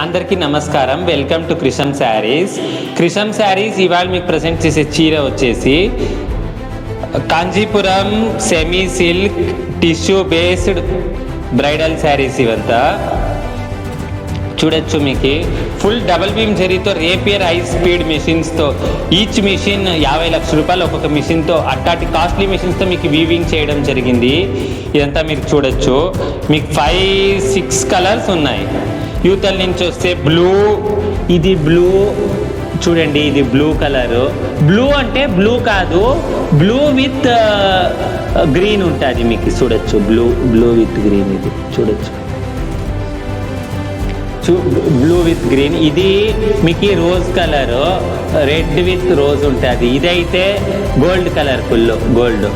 అందరికీ నమస్కారం. Welcome to Krisham sarees. Krisham sarees ఇవాళ మీకు ప్రజెంట్ చేసే చీర వచ్చేసి Kanjeepuram semi silk tissue based bridal sarees. ఇవంతా చూడొచ్చు. మీకు ఫుల్ డబుల్ బీమ్ జరీతో రేపియర్ హై స్పీడ్ మిషన్స్తో, ఈచ్ మిషన్ 50 లక్షల రూపాయలు ఒక్కొక్క మిషన్తో, అట్లాంటి కాస్ట్లీ మిషన్స్తో మీకు వీవింగ్ చేయడం జరిగింది. ఇదంతా మీరు చూడొచ్చు. మీకు 5-6 కలర్స్ ఉన్నాయి. యూతల్ నుంచి వస్తే బ్లూ, ఇది బ్లూ చూడండి, ఇది బ్లూ కలరు. బ్లూ అంటే బ్లూ కాదు, బ్లూ విత్ గ్రీన్ ఉంటుంది మీకు. చూడొచ్చు, బ్లూ విత్ గ్రీన్, ఇది చూడొచ్చు, బ్లూ విత్ గ్రీన్. ఇది మీకు rose colour, red with rose ఉంటుంది. ఇదైతే గోల్డ్ కలర్, ఫుల్ గోల్డ్.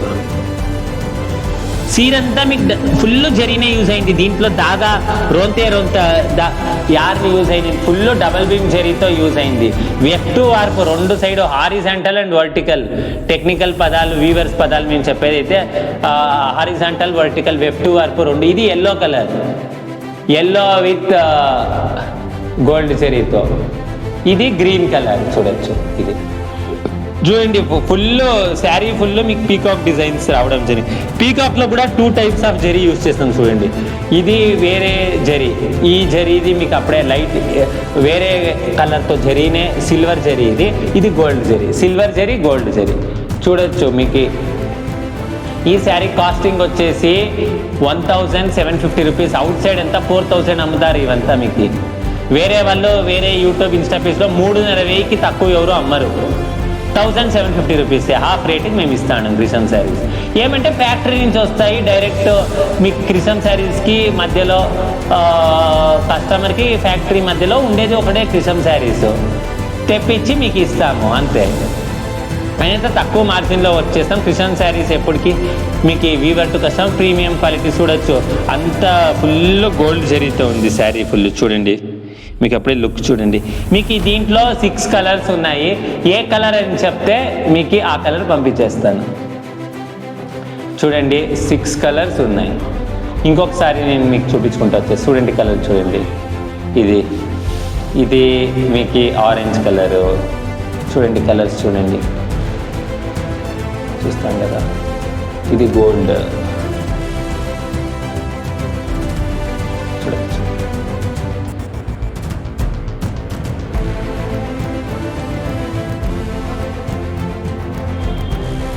సీరంతా మీకు ఫుల్ జరీనే యూజ్ అయింది. దీంట్లో దాగా రొంతే యార్ని యూజ్ అయింది. ఫుల్ డబల్ బీమ్ జరీతో యూజ్ అయింది. వెఫ్ట్ వార్పు రెండు side horizontal and vertical. Technical పదాలు, వీవర్స్ పదాలు మేము చెప్పేది అయితే హారిజాంటల్, వర్టికల్, వెఫ్ట్ వార్పు రెండు. ఇది yellow colour, yellow with gold జరీతో. ఇది గ్రీన్ కలర్ చూడొచ్చు. ఇది చూడండి, ఫుల్ శారీ ఫుల్ మీకు పీకాక్ డిజైన్స్ రావడం జరిగింది. పీకాక్లో కూడా 2 టైప్స్ ఆఫ్ జరీ యూజ్ చేస్తాం చూడండి. ఇది వేరే జరీ, ఈ జరీది మీకు అప్పుడే లైట్ వేరే కలర్తో జరీనే సిల్వర్ జరీ. ఇది gold zari, silver zari, gold zari చూడొచ్చు. మీకు ఈ శారీ కాస్టింగ్ వచ్చేసి 1750 రూపీస్. అవుట్ సైడ్ ఎంత 4000 అమ్ముతారు ఇవంతా మీకు. వేరే వాళ్ళు వేరే యూట్యూబ్ ఇన్స్టా పేజ్లో 3,500కి తక్కువ ఎవరు అమ్మరు. 1750 రూపీస్ హాఫ్ రేట్కి మేము ఇస్తాను క్రిషం శారీస్. ఏమంటే ఫ్యాక్టరీ నుంచి వస్తాయి డైరెక్ట్ మీకు. క్రిషం శారీస్కి మధ్యలో కస్టమర్కి ఫ్యాక్టరీ మధ్యలో ఉండేది ఒకటే క్రిషం శారీస్. తెప్పించి మీకు ఇస్తాము అంతే. అయితే తక్కువ మార్జిన్లో వచ్చేస్తాం. క్రిషం శారీస్ ఎప్పటికీ మీకు weaver to customer premium quality చూడొచ్చు. అంత ఫుల్ గోల్డ్ జరీతో ఉంది శారీ ఫుల్. చూడండి మీకు అప్పుడే లుక్ చూడండి. మీకు దీంట్లో 6 కలర్స్ ఉన్నాయి. ఏ కలర్ అని చెప్తే మీకు ఆ కలర్ పంపించేస్తాను. చూడండి 6 కలర్స్ ఉన్నాయి. ఇంకొకసారి నేను మీకు చూపించుకుంటా వచ్చేసి చూడండి కలర్ చూడండి. ఇది మీకు ఆరెంజ్ కలరు. చూడండి కలర్స్ చూడండి, చూస్తాం కదా. ఇది గోల్డ్ చూడచ్చు.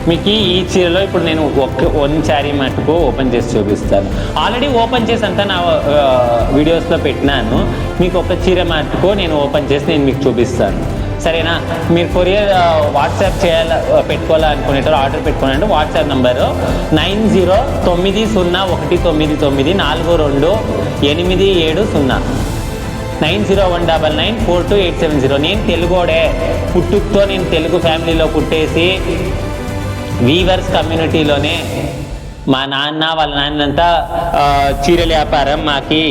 మీకు ఈ చీరలో ఇప్పుడు నేను వన్ శారీ మటుకు ఓపెన్ చేసి చూపిస్తాను. ఆల్రెడీ ఓపెన్ చేసి అంతా నా వీడియోస్లో పెట్టినాను. మీకు ఒక చీర మటుకు నేను ఓపెన్ చేసి నేను మీకు చూపిస్తాను, సరేనా? మీరు కొరియర్ వాట్సాప్ పెట్టుకోవాలనుకునేటప్పుడు ఆర్డర్ పెట్టుకోవాలంటే వాట్సాప్ నెంబరు 909014942870 9019942870. నేను తెలుగోడే, పుట్టుకతో నేను తెలుగు ఫ్యామిలీలో పుట్టేసి వీవర్స్ కమ్యూనిటీలోనే మా నాన్న వాళ్ళ నాన్నంతా చీరల వ్యాపారం మాకి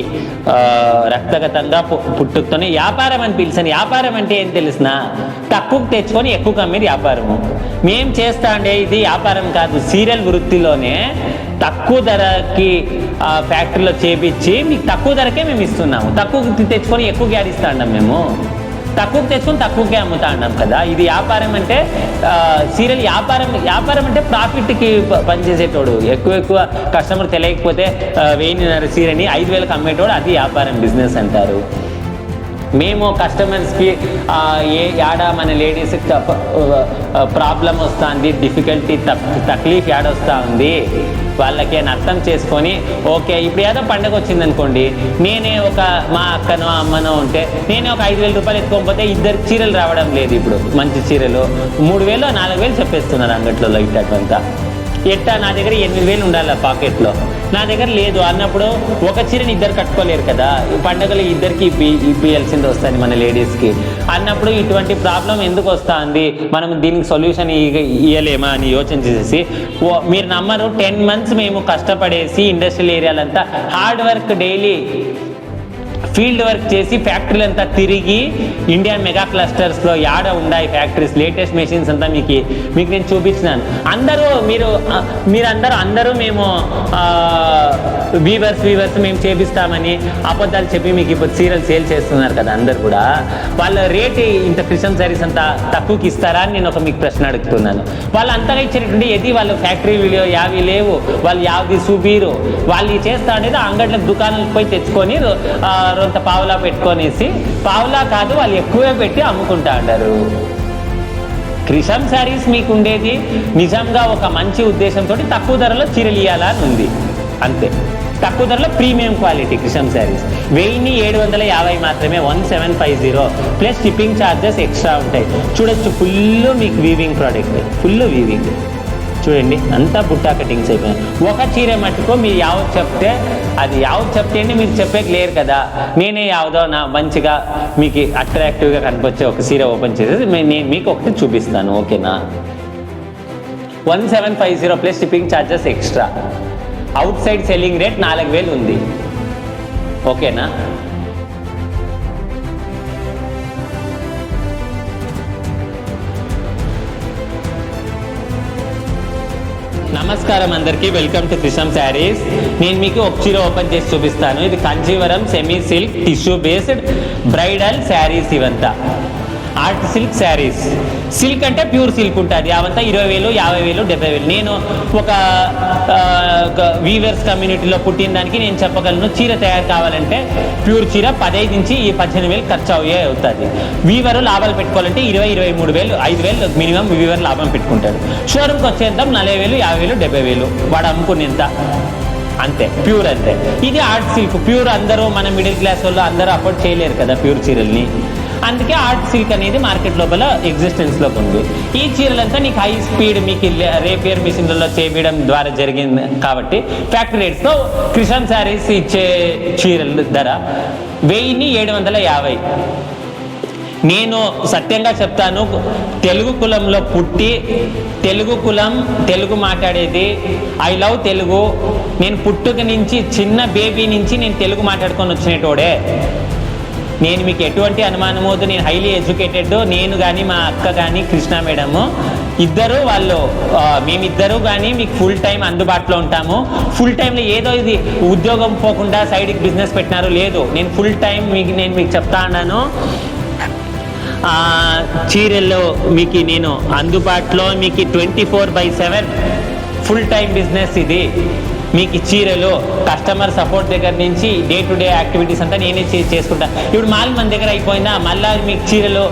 రక్తగతంగా పుట్టుకతోనే వ్యాపారం అని పిలిచాను. వ్యాపారం అంటే ఏం తెలిసిన, తక్కువకు తెచ్చుకొని ఎక్కువ కమ్మేది వ్యాపారము. మేం చేస్తా అంటే ఇది వ్యాపారం కాదు, సీరియల్ వృత్తిలోనే తక్కువ ధరకి ఫ్యాక్టరీలో చేపించి మీకు తక్కువ ధరకే మేము ఇస్తున్నాము. తక్కువకి తెచ్చుకొని ఎక్కువకి ఆడిస్తా ఉన్నాం. మేము తక్కువకి తెచ్చుకొని తక్కువకే అమ్ముతా ఉన్నాం కదా. ఇది వ్యాపారం అంటే సీరియల్ వ్యాపారం అంటే ప్రాఫిట్కి పనిచేసేటోడు. ఎక్కువ కస్టమర్ తెలియకపోతే 1000 సీరని 5000కి అమ్మేటోడు, అది వ్యాపారం, బిజినెస్ అంటారు. మేము కస్టమర్స్కి మన లేడీస్ ప్రాబ్లం వస్తుంది, డిఫికల్టీ తక్లీఫ్ వస్తూ ఉంది, వాళ్ళకి అర్థం చేసుకొని ఓకే ఇప్పుడు ఏదో పండగ వచ్చింది అనుకోండి, నేనే మా అక్కనో అమ్మనో ఉంటే నేనే ఒక 5000 రూపాయలు ఎత్తుకోకపోతే 2 చీరలు రావడం లేదు. ఇప్పుడు మంచి చీరలు 3000 4000 చెప్పేస్తున్నారు అంగట్లలో. ఇట్టంతా ఎట్టా నా దగ్గర 8000 ఉండాలి పాకెట్లో, నా దగ్గర లేదు అన్నప్పుడు ఒక చీరని 2 కట్టుకోలేరు కదా. పండుగలు 2కి ఇప్పియాల్సింది వస్తుంది మన లేడీస్కి అన్నప్పుడు ఇటువంటి ప్రాబ్లం ఎందుకు వస్తుంది, మనం దీనికి సొల్యూషన్ ఇవ్వలేమా అని యోచన చేసేసి మీరు నమ్మరు 10 months మేము కష్టపడేసి ఇండస్ట్రియల్ ఏరియాలంతా hard work, daily field work చేసి ఫ్యాక్టరీలు అంతా తిరిగి ఇండియా మెగా క్లస్టర్స్లో యాడ ఉన్నాయి ఫ్యాక్టరీస్, లేటెస్ట్ మెషిన్స్ అంతా మీకు నేను చూపించినాను. అందరూ మేము వీవర్స్ మేము చేపిస్తామని అబద్ధాలు చెప్పి మీకు ఇప్పుడు సీరియల్ సేల్ చేస్తున్నారు కదా అందరు కూడా, వాళ్ళ రేట్ ఇంత క్రిషం శారీస్ అంత తక్కువకి ఇస్తారా అని నేను మీకు ప్రశ్న అడుగుతున్నాను. వాళ్ళు అంతగా ఇచ్చేటటువంటి ఏది వాళ్ళు ఫ్యాక్టరీ వీడియో యావి లేవు, వాళ్ళు యావది చూపిరు, వాళ్ళు చేస్తా అనేది అంగట్లకు దుకాణాలకు పోయి తెచ్చుకొని రొంత పావులా పెట్టుకొనేసి, పావులా కాదు వాళ్ళు ఎక్కువే పెట్టి అమ్ముకుంటా అంటారు. క్రిషం శారీస్ మీకు ఉండేది నిజంగా ఒక మంచి ఉద్దేశంతో తక్కువ ధరలో చీరలు ఇవ్వాలని ఉంది అంతే. తక్కువ ధరలో ప్రీమియం క్వాలిటీ క్రిషం శారీస్ 1750 మాత్రమే, 1750 ప్లస్ షిప్పింగ్ ఛార్జెస్ ఎక్స్ట్రా ఉంటాయి. చూడొచ్చు ఫుల్ మీకు వీవింగ్ ప్రోడక్ట్, ఫుల్ వీవింగ్ చూడండి, అంతా బుట్టా కటింగ్స్ అయిపోయాయి. ఒక చీర మట్టుకో మీరు యావత్ చెప్తే అది యావత్ చెప్తే అండి మీరు చెప్పేకి లేరు కదా, నేనే యావదో నా మంచిగా మీకు అట్రాక్టివ్గా కనిపించే ఒక చీర ఓపెన్ చేసేసి నేను మీకు ఒకటి చూపిస్తాను. ఓకేనా? 1750 plus shipping charges extra. Out side selling rate 4000 ఉంది. ఓకేనా? నమస్కారం అందరికీ, వెల్కమ్ టు క్రిషం శారీస్. నేను మీకు ఒక చీర ఓపెన్ చేసి చూపిస్తాను. ఇది Kanjeevaram semi silk tissue based bridal sarees. ఇవంతా ఆర్ట్ సిల్క్ శారీస్. సిల్క్ అంటే ప్యూర్ సిల్క్ ఉంటుంది. అవంతా 20,000, 50,000, 70,000. నేను ఒక వీవర్స్ కమ్యూనిటీలో పుట్టిన దానికి నేను చెప్పగలను, చీర తయారు కావాలంటే ప్యూర్ చీర 15 నుంచి 18,000 ఖర్చు అవుతుంది. వీవరు లాభాలు పెట్టుకోవాలంటే 20,000, 23,000, 5,000 మినిమం వీవర్ లాభం పెట్టుకుంటాడు. షోరూమ్కి వచ్చేంత 40,000, 50,000, 70,000 వాడు అమ్ముకునేంత అంతే, ప్యూర్ అంతే. ఇది ఆర్ట్ సిల్క్ ప్యూర్. అందరూ మన మిడిల్ క్లాస్ వాళ్ళు అందరూ అఫోర్డ్ చేయలేరు కదా ప్యూర్ చీరల్ని, అందుకే ఆర్ట్ సిల్క్ అనేది మార్కెట్ లోపల ఎగ్జిస్టెన్స్లోకి ఉంది. ఈ చీరలంతా నీకు హై స్పీడ్ మీకు రేపియర్ మిషన్లలో చేయడం ద్వారా జరిగింది కాబట్టి ఫ్యాక్టరీ రేట్స్తో క్రిషం శారీస్ ఇచ్చే చీరల ధర 1750. నేను సత్యంగా చెప్తాను, తెలుగు కులంలో పుట్టి తెలుగు మాట్లాడేది, ఐ లవ్ తెలుగు. నేను పుట్టుక నుంచి చిన్న బేబీ నుంచి నేను తెలుగు మాట్లాడుకొని వచ్చినటోడే. నేను మీకు ఎటువంటి అనుమానం వద్దు, నేను హైలీ ఎడ్యుకేటెడ్. నేను కానీ మా అక్క కానీ కృష్ణ మేడము ఇద్దరు మేమిద్దరు కానీ మీకు ఫుల్ టైం అందుబాటులో ఉంటాము. ఫుల్ టైంలో ఏదో ఇది ఉద్యోగం పోకుండా సైడ్కి బిజినెస్ పెట్టినారు లేదు, నేను ఫుల్ టైం నేను మీకు చెప్తా ఉన్నాను. చీరల్లో మీకు నేను అందుబాటులో మీకు 24/7 ఫుల్ టైం బిజినెస్ ఇది. మీకు చీరలు కస్టమర్ సపోర్ట్ దగ్గర నుంచి డే టు డే యాక్టివిటీస్ అంతా నేనే చేసుకుంటా. ఇప్పుడు మాల్ మన దగ్గర అయిపోయిందా, మళ్ళీ మీకు చీరలు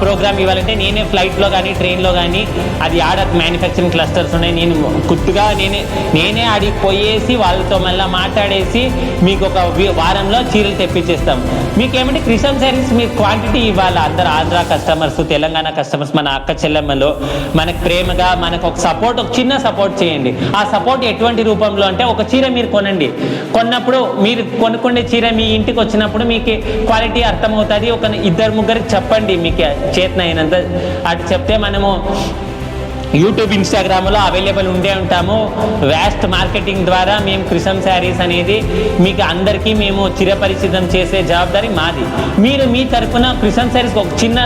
ప్రోగ్రామ్ ఇవ్వాలంటే నేనే ఫ్లైట్లో కానీ ట్రైన్లో కానీ, అది ఆడ మ్యానుఫ్యాక్చరింగ్ క్లస్టర్స్ ఉన్నాయి, నేను గుర్తుగా నేనే ఆడికి పోయేసి వాళ్ళతో మళ్ళీ మాట్లాడేసి మీకు ఒక వారంలో చీరలు తెప్పించేస్తాం. మీకేమంటే క్రిషం శారీస్ మీకు క్వాంటిటీ ఇవ్వాలి. అందరు ఆంధ్ర కస్టమర్స్, తెలంగాణ కస్టమర్స్, మన అక్క చెల్లెమ్మలు మనకు ప్రేమగా మనకు ఒక సపోర్ట్, ఒక చిన్న సపోర్ట్ చేయండి. ఆ సపోర్ట్ ఎటువంటి రూపంలో అంటే ఒక చీర మీరు కొనండి, కొన్నప్పుడు మీరు కొనుక్కునే చీర మీ ఇంటికి వచ్చినప్పుడు మీకు క్వాలిటీ అర్థమవుతుంది. ఒక 2-3 చెప్పండి, మీకు చేతనైనంత అటు చెప్తే మనము యూట్యూబ్, ఇన్స్టాగ్రామ్లో అవైలబుల్ ఉండే ఉంటాము. వ్యాస్ట్ మార్కెటింగ్ ద్వారా మేము క్రిషం శారీస్ అనేది మీకు అందరికీ మేము చిరపరిచితం చేసే జవాబారి మాది. మీరు మీ తరఫున క్రిషం శారీస్ ఒక చిన్న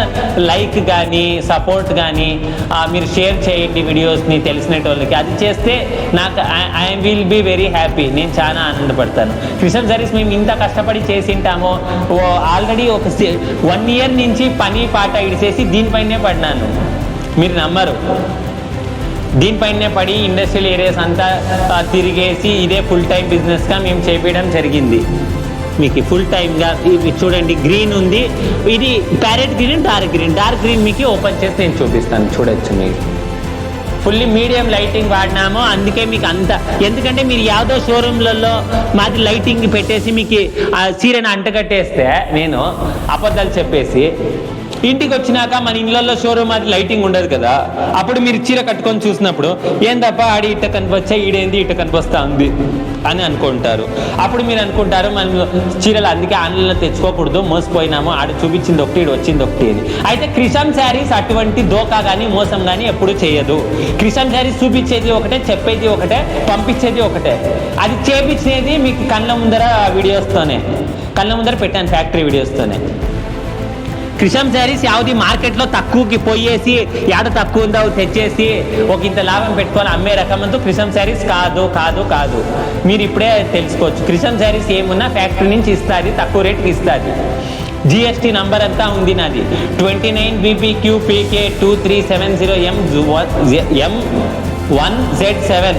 లైక్ కానీ సపోర్ట్ కానీ మీరు షేర్ చేయండి వీడియోస్ని తెలిసినటోళ్ళకి. అది చేస్తే నాకు I will be very happy, నేను చాలా ఆనందపడతాను. క్రిషం శారీస్ మేము ఇంత కష్టపడి చేసింటాము. ఆల్రెడీ ఒక 1 ఇయర్ నుంచి పని పాట ఇడిచేసి దీనిపైనే పడినాను, మీరు నమ్మరు. దీనిపైనే పడి ఇండస్ట్రియల్ ఏరియాస్ అంతా తిరిగేసి ఇదే ఫుల్ టైం బిజినెస్గా మేము చేపించడం జరిగింది. మీకు ఫుల్ టైమ్గా ఇవి చూడండి, గ్రీన్ ఉంది, ఇది ప్యారెట్ గ్రీన్, డార్క్ గ్రీన్ మీకు ఓపెన్ చేసి నేను చూపిస్తాను. చూడొచ్చు మీకు ఫుల్లీ మీడియం లైటింగ్ వాడినాము, అందుకే మీకు అంత. ఎందుకంటే మీరు యావదో షోరూమ్లలో మాది లైటింగ్ పెట్టేసి మీకు ఆ చీరను అంటగట్టేస్తే నేను అబద్ధాలు చెప్పేసి ఇంటికి వచ్చినాక మన ఇళ్ళల్లో షోరూమ్ అది లైటింగ్ ఉండదు కదా, అప్పుడు మీరు చీర కట్టుకొని చూసినప్పుడు ఏం తప్ప ఆడి ఇట్ట కనిపించా, ఈడేంది ఇట్ట కనిపిస్తా ఉంది అని అనుకుంటారు. అప్పుడు మీరు అనుకుంటారు మనం చీరలు అందుకే ఆన్లైన్లో తెచ్చుకోకూడదు, మోసపోయినాము, ఆడ చూపించింది ఒకటి ఈడు వచ్చింది ఒకటి అని. అయితే క్రిషం శారీస్ అటువంటి దోకా కానీ మోసం కానీ ఎప్పుడు చేయదు. క్రిషం శారీస్ చూపించేది ఒకటే, చెప్పేది ఒకటే, పంపించేది ఒకటే. అది చేపించేది మీకు కళ్ళ ముందర వీడియోస్తోనే, కళ్ళ ముందర పెట్టాను ఫ్యాక్టరీ వీడియోస్తోనే. క్రిషం శారీస్ యావది మార్కెట్లో తక్కువకి పోయేసి యాడ తక్కువ ఉందో తెచ్చేసి ఒక ఇంత లాభం పెట్టుకొని అమ్మే రకమంతో క్రిషం శారీస్ కాదు కాదు కాదు. మీరు ఇప్పుడే తెలుసుకోవచ్చు. క్రిషం శారీస్ ఏమున్నా ఫ్యాక్టరీ నుంచి ఇస్తుంది, తక్కువ రేట్కి ఇస్తుంది. జిఎస్టీ నంబర్ అంతా ఉంది నాది 29BPQ PK2370M1Z7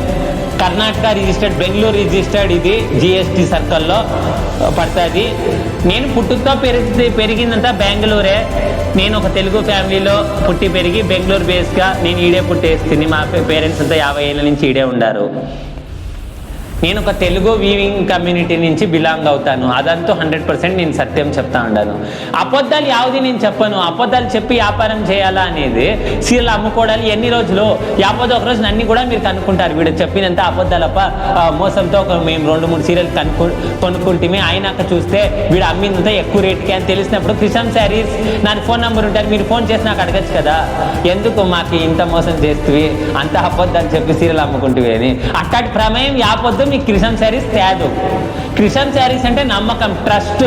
Karnataka registered, Bengaluru registered. ఇది జిఎస్టీ సర్కిల్లో పడుతుంది. నేను పుట్టుకతో పెరిగిందంతా బెంగళూరే. నేను ఒక తెలుగు ఫ్యామిలీలో పుట్టి పెరిగి బెంగళూరు బేస్గా నేను ఈడే పుట్టేస్తుంది. మా పేరెంట్స్ అంతా 50 ఏళ్ళ నుంచి ఈడే ఉండారు. నేను ఒక తెలుగు వీవింగ్ కమ్యూనిటీ నుంచి బిలాంగ్ అవుతాను. అదంతా 100% నేను సత్యం చెప్తా ఉన్నాను. అబద్ధాలు యావది నేను చెప్పను. అబద్ధాలు చెప్పి వ్యాపారం చేయాలా అనేది సీరియల్ అమ్ముకోవడాలు ఎన్ని రోజులు యాపదో ఒక రోజు అన్ని కూడా మీరు కనుక్కుంటారు. వీడు చెప్పినంత అబద్ధాలప్ప మోసంతో మేము 2-3 సీరియల్ కొనుక్కుంటే అయినాక చూస్తే వీడు అమ్మిందంతా ఎక్కువ రేట్కి అని తెలిసినప్పుడు క్రిషం శారీస్ నాకు ఫోన్ నెంబర్ ఉంటారు, మీరు ఫోన్ చేసి నాకు అడగచ్చు కదా, ఎందుకు మాకు ఇంత మోసం చేస్తువి, అంత అబద్ధాలు చెప్పి సీరియల్ అమ్ముకుంటువి అని. అట్లాంటి ప్రమేయం యాపొద్దు మీకు క్రిషం శారీస్ తేదు. క్రిషం శారీస్ అంటే నమ్మకం, ట్రస్ట్.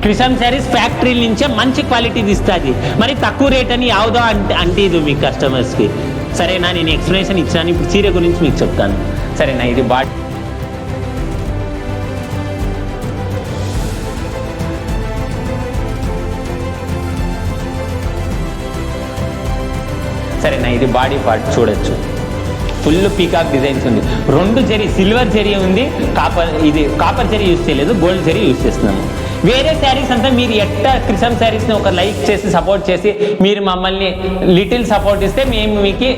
క్రిషం శారీస్ ఫ్యాక్టరీ నుంచే మంచి క్వాలిటీ ఇస్తుంది. మరి తక్కువ రేట్ అని యావదో అంటే ఇది మీ కస్టమర్స్కి. సరేనా, నేను ఎక్స్ప్లెనేషన్ ఇచ్చాను. ఇప్పుడు చీర గురించి మీకు చెప్తాను. సరేనా, ఇది సరేనా, ఇది బాడీ పార్ట్ చూడొచ్చు. ఫుల్ పీకాక్ డిజైన్స్ ఉంది. 2 జరీ, సిల్వర్ జరీ ఉంది, కాపర్ జరీ యూజ్ చేయలేదు, గోల్డ్ జరీ యూజ్ చేస్తున్నాము. వేరే శారీస్ అంతా మీరు ఎట్ట క్రిషం శారీస్ని ఒక లైక్ చేసి సపోర్ట్ చేసి మీరు మమ్మల్ని లిటిల్ సపోర్ట్ ఇస్తే మేము మీకు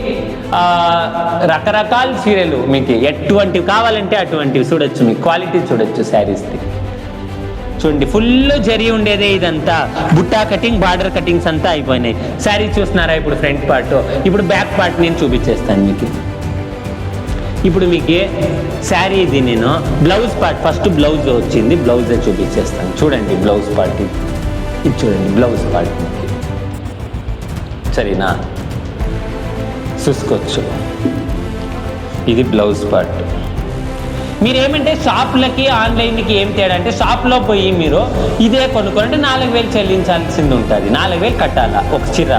రకరకాల చీరలు మీకు ఎటువంటివి కావాలంటే అటువంటివి చూడొచ్చు. మీకు క్వాలిటీ చూడొచ్చు శారీస్ది. చూడండి, ఫుల్ జరీ ఉండేదే ఇదంతా. బుట్టా కటింగ్, బార్డర్ కటింగ్స్ అంతా అయిపోయినాయి. శారీ చూస్తున్నారా ఇప్పుడు ఫ్రంట్ పార్ట్. ఇప్పుడు బ్యాక్ పార్ట్ నేను చూపించేస్తాను మీకు. ఇప్పుడు మీకు శారీ ఇది నేను బ్లౌజ్ పార్ట్, ఫస్ట్ బ్లౌజ్ వచ్చింది, బ్లౌజే చూపించేస్తాను. చూడండి బ్లౌజ్ పార్ట్ ఇది చూడండి, బ్లౌజ్ పార్ట్ మీకు. సరేనా, చూసుకోవచ్చు. ఇది బ్లౌజ్ పార్ట్. మీరేమంటే షాప్లకి ఆన్లైన్కి ఏం తేడా అంటే, షాప్లో పోయి మీరు ఇదే కొనుక్కోవాలంటే 4000 చెల్లించాల్సింది ఉంటుంది, 4000 కట్టాలా ఒక చీర.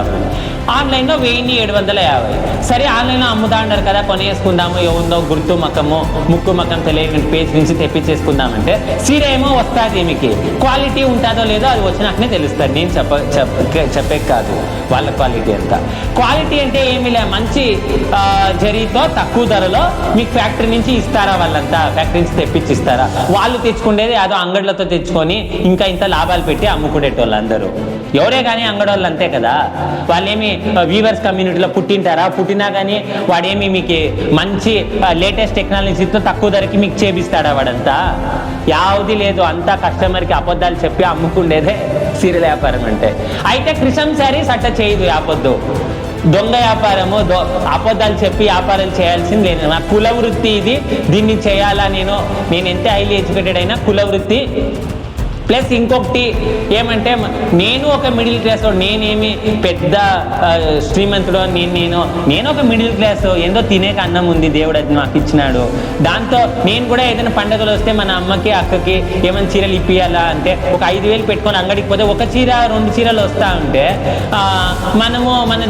ఆన్లైన్లో 1750. సరే, ఆన్లైన్లో అమ్ముతా ఉంటారు కదా, కొనేసుకుందాము, ఏముందో గుర్తు మకము ముక్కు మకం తెలియని పేజ్ నుంచి తెప్పించేసుకుందామంటే చీర ఏమో వస్తుంది. మీకు క్వాలిటీ ఉంటుందో లేదో అది వచ్చినాకనే తెలుస్తుంది. నేను చెప్పే కాదు వాళ్ళ క్వాలిటీ ఎంత. క్వాలిటీ అంటే ఏమి లే, మంచి జరీతో తక్కువ ధరలో మీకు ఫ్యాక్టరీ నుంచి ఇస్తారా, వాళ్ళంతా ఫ్యాక్టరీ నుంచి తెప్పించిస్తారా. వాళ్ళు తెచ్చుకునేది అదో అంగడిలతో తెచ్చుకొని ఇంకా ఇంత లాభాలు పెట్టి అమ్ముకునేటోళ్ళు అందరూ. ఎవరే కానీ అంగడోళ్ళు అంతే కదా. వాళ్ళేమి వీవర్స్ కమ్యూనిటీలో పుట్టింటారా, పుట్టినా కానీ వాడేమి మీకు మంచి లేటెస్ట్ టెక్నాలజీతో తక్కువ ధరకి మీకు చేపిస్తాడా? వాడంతా యావది లేదు. అంతా కస్టమర్కి అబద్ధాలు చెప్పి అమ్ముకుండేదే సీరియల్ వ్యాపారం అంటే. అయితే క్రిషం శారీస్ అట్ట చేయదు, ఆపొద్దు. దొంగ వ్యాపారము, అబద్ధాలు చెప్పి వ్యాపారం చేయాల్సింది లేదు. నా కుల వృత్తి ఇది, దీన్ని చేయాలా. నేను ఎంత హైలీ ఎడ్యుకేటెడ్ అయినా కుల వృత్తి. ప్లస్ ఇంకొకటి ఏమంటే, నేను ఒక మిడిల్ క్లాస్, నేనేమి పెద్ద శ్రీమంతుడు, నేను ఒక మిడిల్ క్లాస్. ఏందో తినేక అన్నం ఉంది, దేవుడు అది నాకు ఇచ్చినాడు. దాంతో నేను కూడా ఏదైనా పండుగలు వస్తే మన అమ్మకి అక్కకి ఏమైనా చీరలు ఇప్పియాలా అంటే ఒక 5000 పెట్టుకొని అంగడికి పోతే ఒక చీర 2 చీరలు వస్తూ ఉంటే మనము మన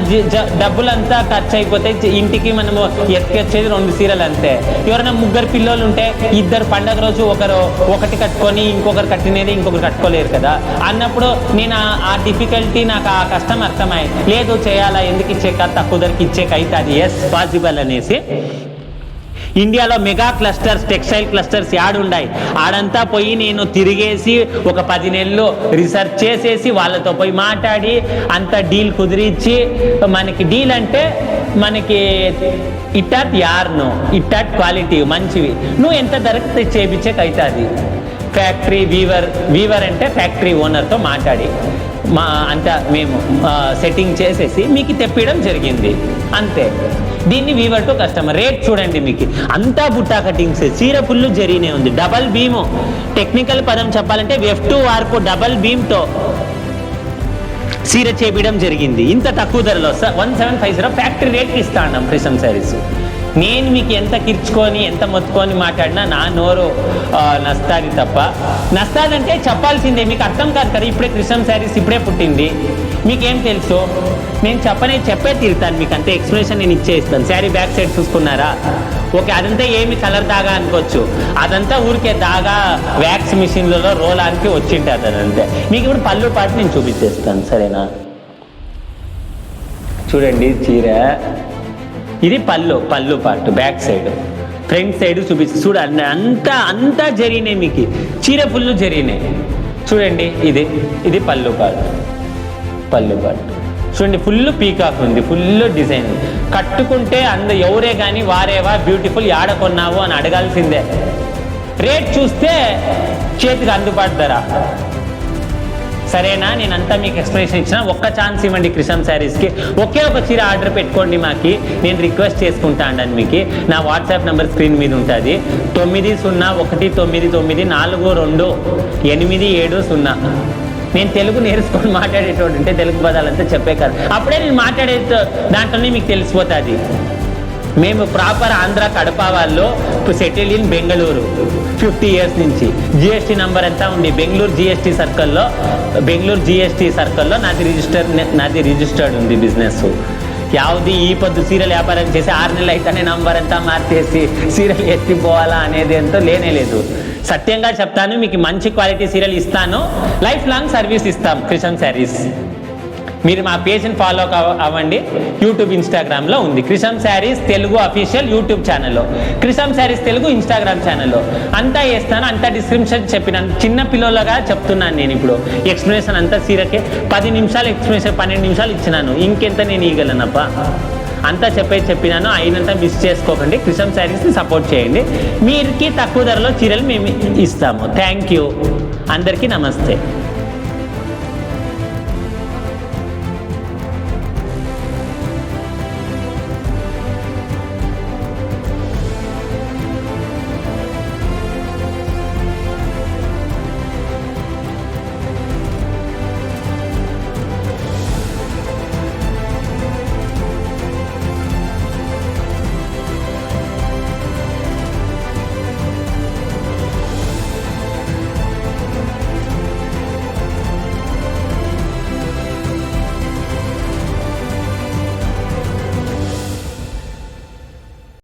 డబ్బులంతా ఖర్చు అయిపోతే ఇంటికి మనము ఎత్తుకొచ్చేది 2 చీరలు అంతే. ఎవరైనా 3 పిల్లలు ఉంటే 2 పండుగ రోజు ఒకటి కట్టుకొని ఇంకొకరు కట్టినది ఇంకొకరు కట్టుకోలేరు కదా. అన్నప్పుడు నేను ఆ డిఫికల్టీ, నాకు ఆ కష్టం అర్థమై లేదు చేయాలా, ఎందుకు ఇచ్చేక తక్కువ ధరకి ఇచ్చేక అయితే అది ఎస్ పాసిబుల్ అనేసి ఇండియాలో మెగా క్లస్టర్స్, టెక్స్టైల్ క్లస్టర్స్ యాడుండాయి ఆడంతా పోయి నేను తిరిగేసి ఒక 10 నెలలు రీసెర్చ్ చేసేసి వాళ్ళతో పోయి మాట్లాడి అంత డీల్ కుదిరించి, మనకి డీల్ అంటే మనకి ఇట్టాట్ యార్ను, ఇట్టాట్ క్వాలిటీ మంచివి నువ్వు ఎంత ధరకు చేయించేకైతుంది. ఫ్యాక్టరీ వీవర్ అంటే ఫ్యాక్టరీ ఓనర్తో మాట్లాడి అంతా మేము సెట్టింగ్ చేసేసి మీకు తెప్పియడం జరిగింది అంతే. దీన్ని వీవర్ టు కస్టమర్. రేట్ చూడండి, మీకు అంతా బుట్టా కటింగ్స్, చీర ఫుల్ జరీనే ఉంది, డబల్ బీము. టెక్నికల్ పదం చెప్పాలంటే F2 వార్పు డబల్ బీమ్తో చీర చేపించడం జరిగింది. ఇంత తక్కువ ధరలో 1750 ఫ్యాక్టరీ రేట్కి ఇస్తా ఉన్నాం క్రిషం శారీస్. నేను మీకు ఎంత కిర్చుకొని ఎంత మొత్తుకొని మాట్లాడినా నా నోరు నస్తాది తప్ప, నస్తాదంటే చెప్పాల్సిందే, మీకు అర్థం కాదు కదా. ఇప్పుడే కృష్ణ శారీస్ ఇప్పుడే పుట్టింది, మీకేం తెలుసు? నేను చెప్పే తీరుతాను, మీకు అంతే ఎక్స్ప్లెనేషన్ నేను ఇచ్చేస్తాను. శారీ బ్యాక్ సైడ్ చూసుకున్నారా? ఓకే, అదంతా ఏమి కలర్ దాగా అనుకోవచ్చు, అదంతా ఊరికే దాగా వ్యాక్స్ మిషన్లలో రోలానికి వచ్చింటుంది అదంతే. మీకు ఇప్పుడు పళ్ళు పాటు నేను చూపించేస్తాను, సరేనా? చూడండి చీర, ఇది పళ్ళు పాటు బ్యాక్ సైడ్, ఫ్రంట్ సైడ్ చూపిస్తుంది చూడండి. అంతా జరిగినాయి మీకు, చీర ఫుల్ జరిగినాయి. చూడండి ఇది పళ్ళు పాటు చూడండి, ఫుల్ పీకాక్ ఉంది, ఫుల్ డిజైన్. కట్టుకుంటే ఎవరే కానీ వారేవా బ్యూటిఫుల్ యాడ కొన్నావు అని అడగాల్సిందే. రేట్ చూస్తే చేతికి అందుబాటు ధర, సరేనా? నేనంతా మీకు ఎక్స్ప్లెనేషన్ ఇచ్చిన. ఒక్క ఛాన్స్ ఇవ్వండి కృష్ణ శారీస్కి, ఒకే ఒక చీర ఆర్డర్ పెట్టుకోండి మాకి, నేను రిక్వెస్ట్ చేసుకుంటా అండి. మీకు నా వాట్సాప్ నెంబర్ స్క్రీన్ మీద ఉంటుంది, 9019942870. నేను తెలుగు నేర్చుకొని మాట్లాడేటోడు అంటే తెలుగు పదాలంతా చెప్పే కాదు, అప్పుడే నేను మాట్లాడే దాంట్లోనే మీకు తెలిసిపోతుంది. మేము ప్రాపర్ ఆంధ్ర కడప వాళ్ళు, సెటిల్ ఇన్ బెంగళూరు 50 years నుంచి. జిఎస్టీ నంబర్ అంతా ఉంది బెంగళూరు జిఎస్టీ సర్కిల్లో నాది రిజిస్టర్డ్ ఉంది బిజినెస్. యావది ఈ పొద్దు సీరియల్ వ్యాపారం చేసి 6 నెలలు అయితేనే నంబర్ అంతా మార్చేసి సీరియల్ ఎత్తిపోవాలా అనేది ఎంతో లేనే లేదు. సత్యంగా చెప్తాను, మీకు మంచి క్వాలిటీ సీరియల్ ఇస్తాను, లైఫ్ లాంగ్ సర్వీస్ ఇస్తాం కృష్ణ శారీస్. మీరు మా పేజ్ని ఫాలో అవ్వండి, యూట్యూబ్ ఇన్స్టాగ్రామ్లో ఉంది కృష్ణ శారీస్ తెలుగు అఫీషియల్ యూట్యూబ్ ఛానల్లో, కృష్ణ శారీస్ తెలుగు ఇన్స్టాగ్రామ్ ఛానల్లో అంతా వేస్తాను. అంతా డిస్క్రిప్షన్ చెప్పినాను, చిన్న పిల్లలుగా చెప్తున్నాను నేను. ఇప్పుడు ఎక్స్ప్లెనేషన్ అంతా సీరకే 10 నిమిషాలు ఎక్స్ప్లెనేషన్ 12 నిమిషాలు ఇచ్చినాను, ఇంకెంత నేను ఇవ్వగలనప్ప. అంతా చెప్పినాను, అయినంత మిస్ చేసుకోకండి. కృష్ణ శారీస్ని సపోర్ట్ చేయండి, మీరుకి తక్కువ ధరలో చీరలు మేము ఇస్తాము. థ్యాంక్ యూ, అందరికీ నమస్తే.